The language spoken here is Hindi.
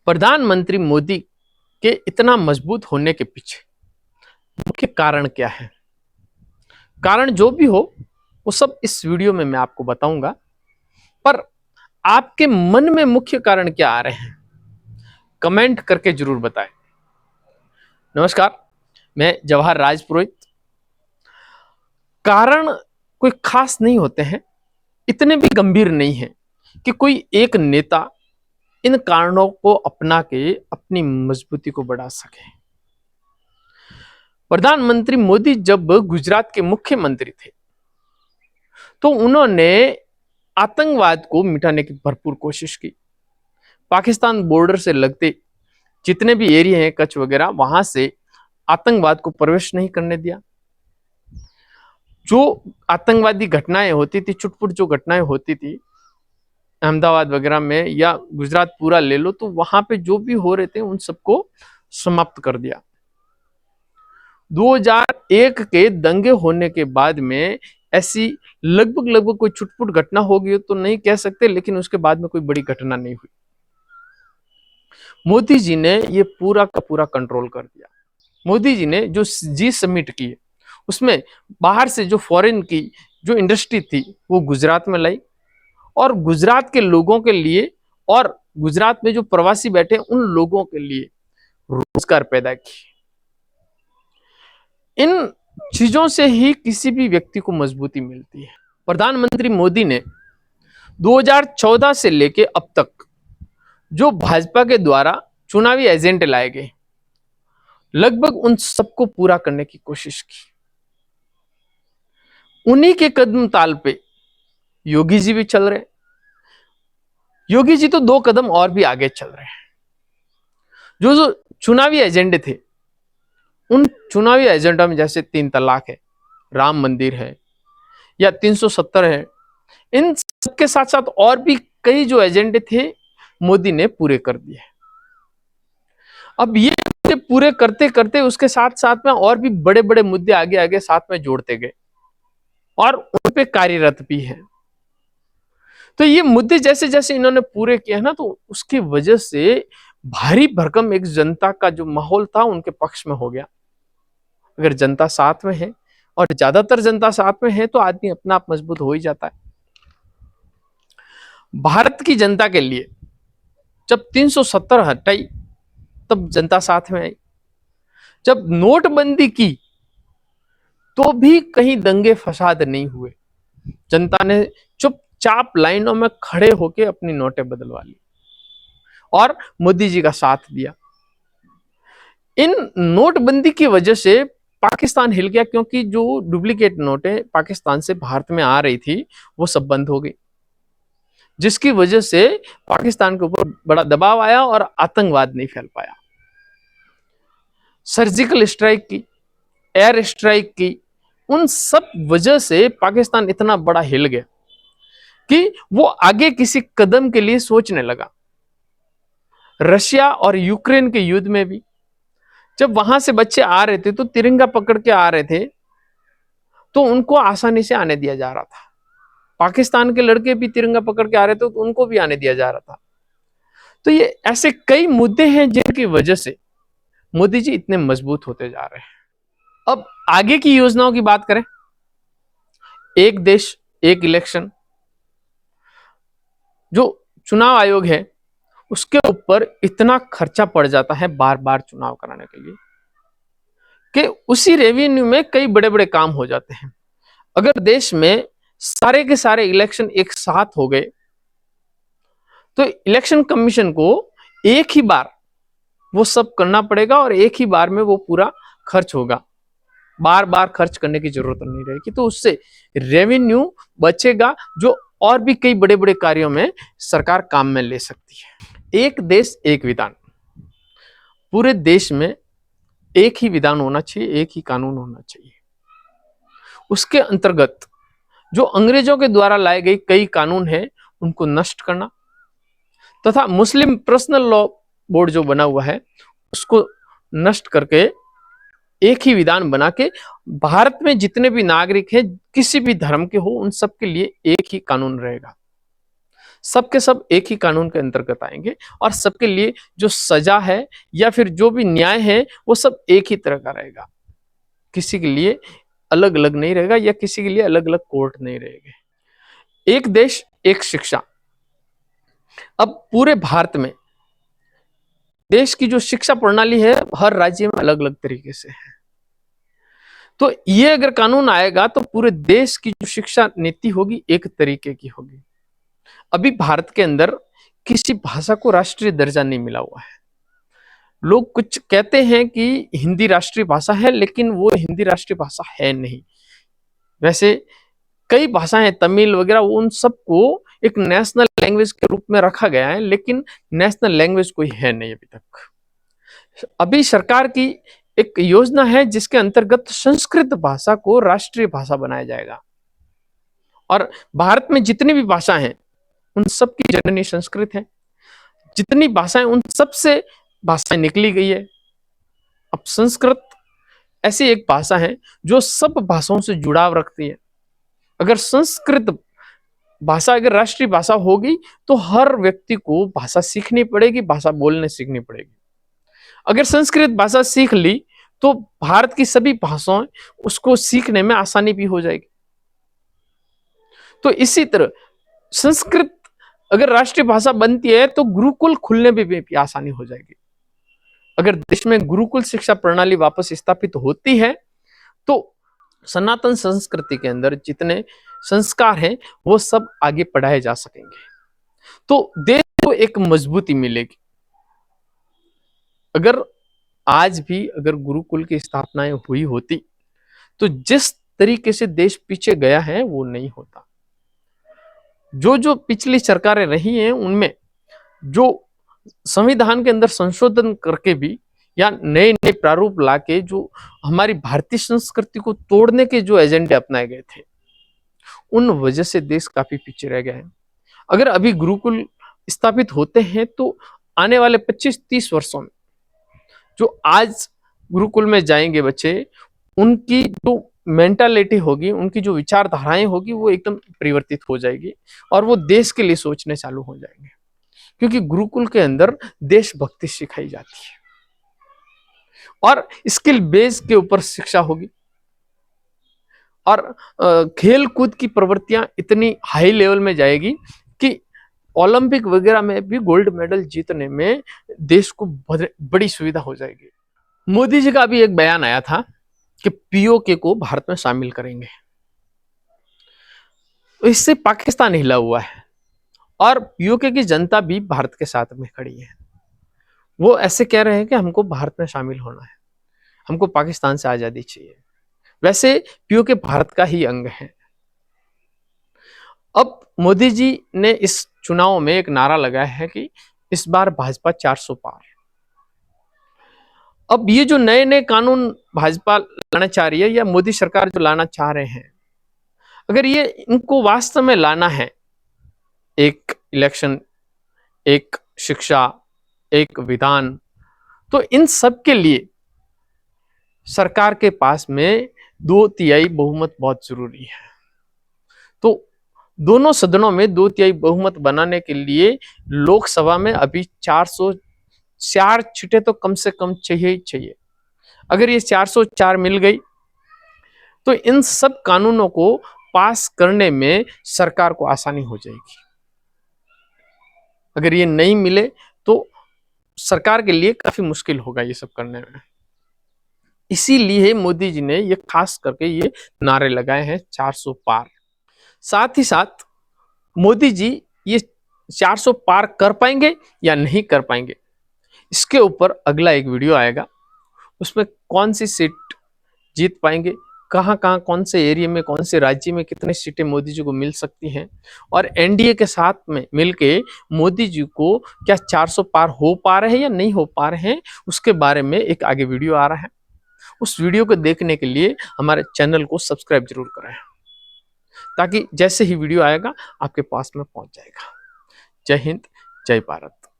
प्रधानमंत्री मोदी के इतना मजबूत होने के पीछे मुख्य कारण क्या है? कारण जो भी हो वो सब इस वीडियो में मैं आपको बताऊंगा, पर आपके मन में मुख्य कारण क्या आ रहे हैं कमेंट करके जरूर बताएं। नमस्कार, मैं जवाहर राज पुरोहित। कारण कोई खास नहीं होते हैं, इतने भी गंभीर नहीं है कि कोई एक नेता इन कारणों को अपना के अपनी मजबूती को बढ़ा सके। प्रधानमंत्री मोदी जब गुजरात के मुख्यमंत्री थे तो उन्होंने आतंकवाद को मिटाने की भरपूर कोशिश की। पाकिस्तान बॉर्डर से लगते जितने भी एरिया हैं, कच्छ वगैरह, वहां से आतंकवाद को प्रवेश नहीं करने दिया। जो आतंकवादी घटनाएं होती थी, छुटपुट जो घटनाएं होती थी अहमदाबाद वगैरह में या गुजरात पूरा ले लो, तो वहां पे जो भी हो रहे थे उन सबको समाप्त कर दिया। 2001 के दंगे होने के बाद में ऐसी लगभग कोई छुटपुट घटना हो गई तो नहीं कह सकते, लेकिन उसके बाद में कोई बड़ी घटना नहीं हुई। मोदी जी ने ये पूरा का पूरा कंट्रोल कर दिया। मोदी जी ने जो G समिट की उसमें बाहर से जो फॉरेन की जो इंडस्ट्री थी वो गुजरात में लाई और गुजरात के लोगों के लिए और गुजरात में जो प्रवासी बैठे उन लोगों के लिए रोजगार पैदा किए। इन चीजों से ही किसी भी व्यक्ति को मजबूती मिलती है। प्रधानमंत्री मोदी ने 2014 से लेके अब तक जो भाजपा के द्वारा चुनावी एजेंडे लाए गए, लगभग उन सबको पूरा करने की कोशिश की। उन्हीं के कदम ताल पे योगी जी भी चल रहे। योगी जी तो 2 कदम और भी आगे चल रहे हैं। जो जो चुनावी एजेंडे थे उन चुनावी एजेंडा में जैसे 3 तलाक है, राम मंदिर है या 370 है, इन सबके साथ साथ और भी कई जो एजेंडे थे मोदी ने पूरे कर दिए। अब ये पूरे करते करते उसके साथ साथ में और भी बड़े बड़े मुद्दे आगे आगे साथ में जोड़ते गए और उन पे कार्यरत भी है। तो ये मुद्दे जैसे जैसे इन्होंने पूरे किए ना, तो उसकी वजह से भारी भरकम एक जनता का जो माहौल था उनके पक्ष में हो गया। अगर जनता साथ में है और ज्यादातर जनता साथ में है तो आदमी अपना आप मजबूत हो ही जाता है। भारत की जनता के लिए जब 370 हटाई तब जनता साथ में आई। जब नोटबंदी की तो भी कहीं दंगे फसाद नहीं हुए। जनता ने चुपचाप लाइनों में खड़े होकर अपनी नोटें बदलवा ली और मोदी जी का साथ दिया। इन नोटबंदी की वजह से पाकिस्तान हिल गया, क्योंकि जो डुप्लीकेट नोटें पाकिस्तान से भारत में आ रही थी वो सब बंद हो गई, जिसकी वजह से पाकिस्तान के ऊपर बड़ा दबाव आया और आतंकवाद नहीं फैल पाया। सर्जिकल स्ट्राइक की, एयर स्ट्राइक की, उन सब वजह से पाकिस्तान इतना बड़ा हिल गया कि वो आगे किसी कदम के लिए सोचने लगा। रशिया और यूक्रेन के युद्ध में भी जब वहां से बच्चे आ रहे थे तो तिरंगा पकड़ के आ रहे थे, तो उनको आसानी से आने दिया जा रहा था। पाकिस्तान के लड़के भी तिरंगा पकड़ के आ रहे थे तो उनको भी आने दिया जा रहा था। तो ये ऐसे कई मुद्दे हैं जिनकी वजह से मोदी जी इतने मजबूत होते जा रहे हैं। अब आगे की योजनाओं की बात करें, एक देश एक इलेक्शन, जो चुनाव आयोग है उसके ऊपर इतना खर्चा पड़ जाता है बार बार चुनाव कराने के लिए कि उसी रेवेन्यू में कई बड़े बड़े काम हो जाते हैं। अगर देश में सारे के सारे इलेक्शन एक साथ हो गए तो इलेक्शन कमीशन को एक ही बार वो सब करना पड़ेगा और एक ही बार में वो पूरा खर्च होगा। बार बार खर्च करने की जरूरत नहीं रहेगी, तो उससे रेवेन्यू बचेगा जो और भी कई बड़े बड़े कार्यों में सरकार काम में ले सकती है। एक देश एक विधान, पूरे देश में एक ही विधान होना चाहिए, एक ही कानून होना चाहिए। उसके अंतर्गत जो अंग्रेजों के द्वारा लाए गए कई कानून हैं उनको नष्ट करना तथा मुस्लिम पर्सनल लॉ बोर्ड जो बना हुआ है उसको नष्ट करके एक ही विधान बना के भारत में जितने भी नागरिक हैं किसी भी धर्म के हो उन सब के लिए एक ही कानून रहेगा। सबके सब एक ही कानून के अंतर्गत आएंगे और सबके लिए जो सजा है या फिर जो भी न्याय है वो सब एक ही तरह का रहेगा। किसी के लिए अलग अलग नहीं रहेगा या किसी के लिए अलग अलग कोर्ट नहीं रहेंगे। एक देश एक शिक्षा। अब पूरे भारत में देश की जो शिक्षा प्रणाली है हर राज्य में अलग अलग तरीके से है। तो ये अगर कानून आएगा तो पूरे देश की जो शिक्षा नीति होगी एक तरीके की होगी। अभी भारत के अंदर किसी भाषा को राष्ट्रीय दर्जा नहीं मिला हुआ है। लोग कुछ कहते हैं कि हिंदी राष्ट्रीय भाषा है, लेकिन वो हिंदी राष्ट्रीय भाषा है नहीं। वैसे कई भाषाएं तमिल वगैरह उन सबको एक नेशनल लैंग्वेज के रूप में रखा गया है, लेकिन नेशनल लैंग्वेज कोई है नहीं अभी तक। अभी सरकार की एक योजना है जिसके अंतर्गत संस्कृत भाषा को राष्ट्रीय भाषा बनाया जाएगा और भारत में जितनी भी भाषा हैं उन सब की जननी संस्कृत है। जितनी भाषाएं उन सब से भाषाएं निकली गई है। अब संस्कृत ऐसी एक भाषा है जो सब भाषाओं से जुड़ाव रखती है। अगर संस्कृत भाषा अगर राष्ट्रीय भाषा होगी तो हर व्यक्ति को भाषा सीखनी पड़ेगी, भाषा बोलने सीखनी पड़ेगी। अगर संस्कृत भाषा सीख ली तो भारत की सभी भाषाएं उसको सीखने में आसानी भी हो जाएगी। तो इसी तरह संस्कृत अगर राष्ट्रीय भाषा बनती है तो गुरुकुल खुलने में भी आसानी हो जाएगी। अगर देश में गुरुकुल शिक्षा प्रणाली वापस स्थापित होती है तो सनातन संस्कृति के अंदर जितने संस्कार हैं वो सब आगे पढ़ाए जा सकेंगे, तो देश को एक मजबूती मिलेगी। अगर आज भी अगर गुरुकुल की स्थापनाएं हुई होती तो जिस तरीके से देश पीछे गया है वो नहीं होता। जो जो पिछली सरकारें रही हैं उनमें जो संविधान के अंदर संशोधन करके भी या नए नए प्रारूप लाके जो हमारी भारतीय संस्कृति को तोड़ने के जो एजेंडे अपनाए गए थे उन वजह से देश काफी पीछे रह गया है। अगर अभी गुरुकुल स्थापित होते हैं तो आने वाले 25-30 वर्षों में जो आज गुरुकुल में जाएंगे बच्चे उनकी जो मेंटालिटी होगी, उनकी जो विचारधाराएं होगी वो एकदम परिवर्तित हो जाएगी और वो देश के लिए सोचने चालू हो जाएंगे, क्योंकि गुरुकुल के अंदर देशभक्ति सिखाई जाती है और स्किल बेस के ऊपर शिक्षा होगी और खेल कूद की प्रवृत्तियां इतनी हाई लेवल में जाएगी कि ओलंपिक वगैरह में भी गोल्ड मेडल जीतने में देश को बड़ी सुविधा हो जाएगी। मोदी जी का अभी एक बयान आया था कि पीओके को भारत में शामिल करेंगे, तो इससे पाकिस्तान हिला हुआ है और पीओके की जनता भी भारत के साथ में खड़ी है। वो ऐसे कह रहे हैं कि हमको भारत में शामिल होना है, हमको पाकिस्तान से आजादी चाहिए। वैसे पीओके भारत का ही अंग है। अब मोदी जी ने इस चुनाव में एक नारा लगाया है कि इस बार भाजपा 400 पार। अब ये जो नए नए कानून भाजपा लाना चाह रही है या मोदी सरकार जो लाना चाह रहे हैं, अगर ये इनको वास्तव में लाना है, एक इलेक्शन, एक शिक्षा, एक विधान, तो इन सब के लिए सरकार के पास में 2/3 बहुमत बहुत जरूरी है। तो दोनों सदनों में 2/3 बहुमत बनाने के लिए लोकसभा में अभी 404 सीटें तो कम से कम चाहिए ही चाहिए। अगर ये 404 मिल गई तो इन सब कानूनों को पास करने में सरकार को आसानी हो जाएगी। अगर ये नहीं मिले तो सरकार के लिए काफी मुश्किल होगा ये सब करने में। इसीलिए मोदी जी ने ये खास करके ये नारे लगाए हैं 400 पार। साथ ही साथ मोदी जी ये 400 पार कर पाएंगे या नहीं कर पाएंगे, इसके ऊपर अगला एक वीडियो आएगा। उसमें कौन सी सीट जीत पाएंगे, कहां कहां कौन से एरिया में कौन से राज्य में कितनी सीटें मोदी जी को मिल सकती हैं और एनडीए के साथ में मिलके मोदी जी को क्या 400 पार हो पा रहे हैं या नहीं हो पा रहे हैं, उसके बारे में एक आगे वीडियो आ रहा है। उस वीडियो को देखने के लिए हमारे चैनल को सब्सक्राइब जरूर करें, ताकि जैसे ही वीडियो आएगा आपके पास में पहुंच जाएगा। जय हिंद, जय भारत।